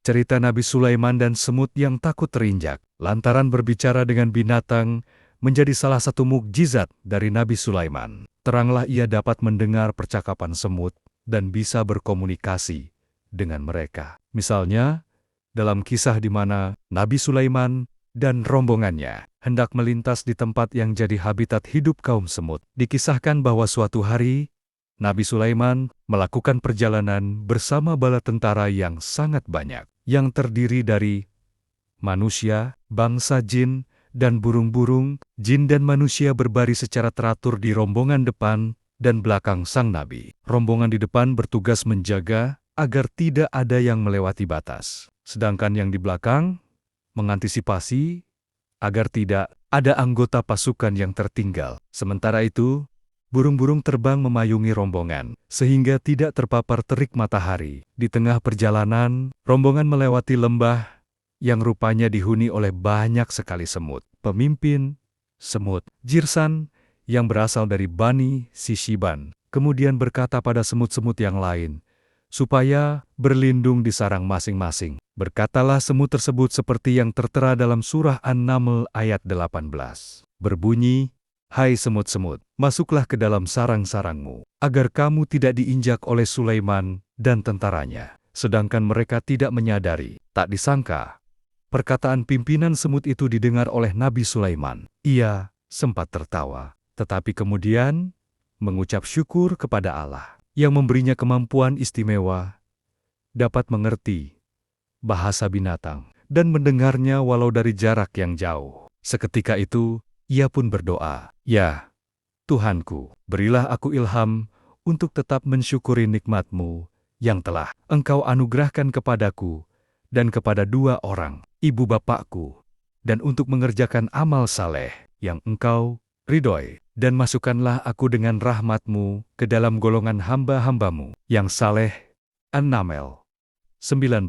Cerita Nabi Sulaiman dan semut yang takut terinjak. Lantaran berbicara dengan binatang menjadi salah satu mukjizat dari Nabi Sulaiman. Teranglah ia dapat mendengar percakapan semut dan bisa berkomunikasi dengan mereka. Misalnya, dalam kisah di mana Nabi Sulaiman dan rombongannya hendak melintas di tempat yang jadi habitat hidup kaum semut. Dikisahkan bahwa suatu hari, Nabi Sulaiman melakukan perjalanan bersama bala tentara yang sangat banyak, yang terdiri dari manusia, bangsa jin, dan burung-burung. Jin dan manusia berbaris secara teratur di rombongan depan dan belakang sang Nabi. Rombongan di depan bertugas menjaga agar tidak ada yang melewati batas. Sedangkan yang di belakang mengantisipasi agar tidak ada anggota pasukan yang tertinggal. Sementara itu, burung-burung terbang memayungi rombongan, sehingga tidak terpapar terik matahari. Di tengah perjalanan, rombongan melewati lembah yang rupanya dihuni oleh banyak sekali semut. Pemimpin semut, Jirsan, yang berasal dari Bani Sishiban, kemudian berkata pada semut-semut yang lain, supaya berlindung di sarang masing-masing. Berkatalah semut tersebut seperti yang tertera dalam surah An-Naml ayat 18. Berbunyi, "Hai semut-semut, masuklah ke dalam sarang-sarangmu, agar kamu tidak diinjak oleh Sulaiman dan tentaranya." Sedangkan mereka tidak menyadari, tak disangka, perkataan pimpinan semut itu didengar oleh Nabi Sulaiman. Ia sempat tertawa, tetapi kemudian mengucap syukur kepada Allah yang memberinya kemampuan istimewa, dapat mengerti bahasa binatang dan mendengarnya walau dari jarak yang jauh. Seketika itu, ia pun berdoa, "Ya Tuhanku, berilah aku ilham untuk tetap mensyukuri nikmat-Mu yang telah Engkau anugerahkan kepadaku dan kepada dua orang, ibu bapakku, dan untuk mengerjakan amal saleh yang Engkau ridhoi, dan masukkanlah aku dengan rahmat-Mu ke dalam golongan hamba-hamba-Mu yang saleh." An-Naml 19.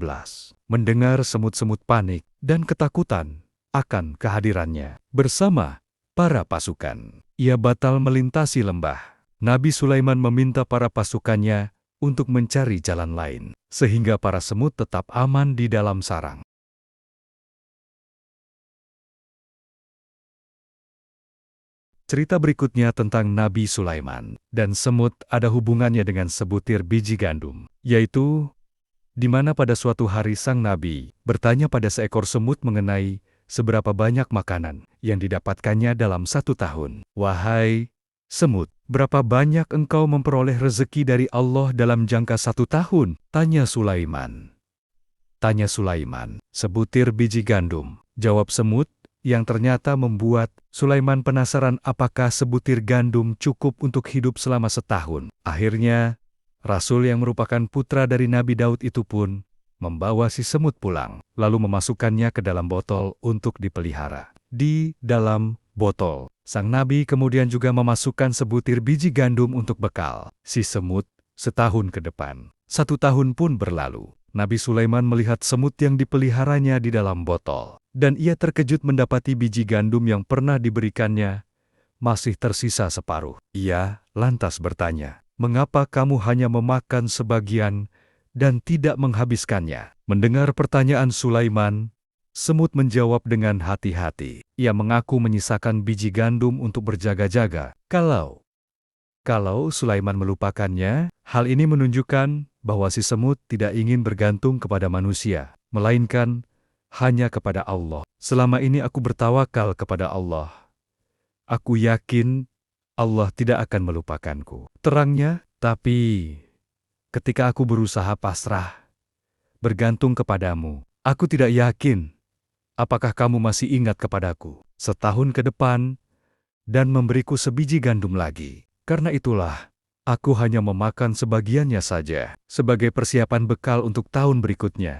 Mendengar semut-semut panik dan ketakutan akan kehadirannya bersama para pasukan, ia batal melintasi lembah. Nabi Sulaiman meminta para pasukannya untuk mencari jalan lain, sehingga para semut tetap aman di dalam sarang. Cerita berikutnya tentang Nabi Sulaiman dan semut ada hubungannya dengan sebutir biji gandum, yaitu di mana pada suatu hari sang Nabi bertanya pada seekor semut mengenai seberapa banyak makanan yang didapatkannya dalam 1 tahun. "Wahai semut, berapa banyak engkau memperoleh rezeki dari Allah dalam jangka 1 tahun?" Tanya Sulaiman. "Sebutir biji gandum," jawab semut, yang ternyata membuat Sulaiman penasaran apakah sebutir gandum cukup untuk hidup selama 1 tahun. Akhirnya, Rasul yang merupakan putra dari Nabi Daud itu pun membawa si semut pulang, lalu memasukkannya ke dalam botol untuk dipelihara. Di dalam botol, sang Nabi kemudian juga memasukkan sebutir biji gandum untuk bekal si semut 1 tahun ke depan. 1 tahun pun berlalu. Nabi Sulaiman melihat semut yang dipeliharanya di dalam botol, dan ia terkejut mendapati biji gandum yang pernah diberikannya masih tersisa separuh. Ia lantas bertanya, "Mengapa kamu hanya memakan sebagian dan tidak menghabiskannya?" Mendengar pertanyaan Sulaiman, semut menjawab dengan hati-hati. Ia mengaku menyisakan biji gandum untuk berjaga-jaga. Kalau Sulaiman melupakannya, hal ini menunjukkan bahwa si semut tidak ingin bergantung kepada manusia, melainkan hanya kepada Allah. "Selama ini aku bertawakal kepada Allah. Aku yakin Allah tidak akan melupakanku," terangnya. "Tapi ketika aku berusaha pasrah, bergantung kepadamu, aku tidak yakin apakah kamu masih ingat kepadaku 1 tahun ke depan dan memberiku sebiji gandum lagi. Karena itulah, aku hanya memakan sebagiannya saja sebagai persiapan bekal untuk tahun berikutnya."